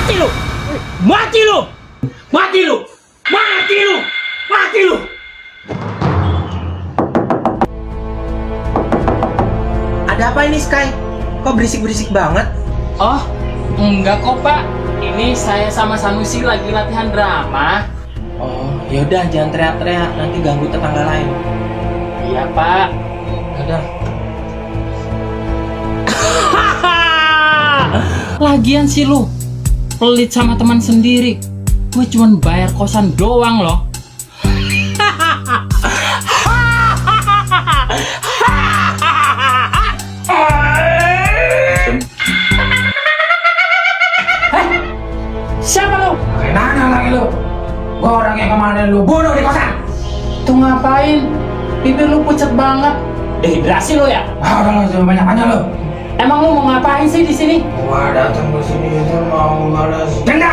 Mati lu! Mati lu! Mati lu! Mati lu! Mati lu! Ada apa ini Sky? Kok berisik-berisik banget? Oh, enggak kok Pak. Ini saya sama Sanusi lagi latihan drama. Oh, yaudah jangan teriak-teriak, nanti ganggu tetangga lain. Iya Pak. Yaudah. Lagian sih lu pelit sama teman sendiri. Gue cuman bayar kosan doang loh. Siapa lu? Nanya lagi lu. Gua orang yang kemarin lu bunuh di kosan. Tuh ngapain? Bibir lu pucat banget. Dehidrasi lu ya? Udah lu jangan banyak-banyak lu. Emang lu mau ngapain sih di sini? Gua datang ke sini itu mau balas dendam.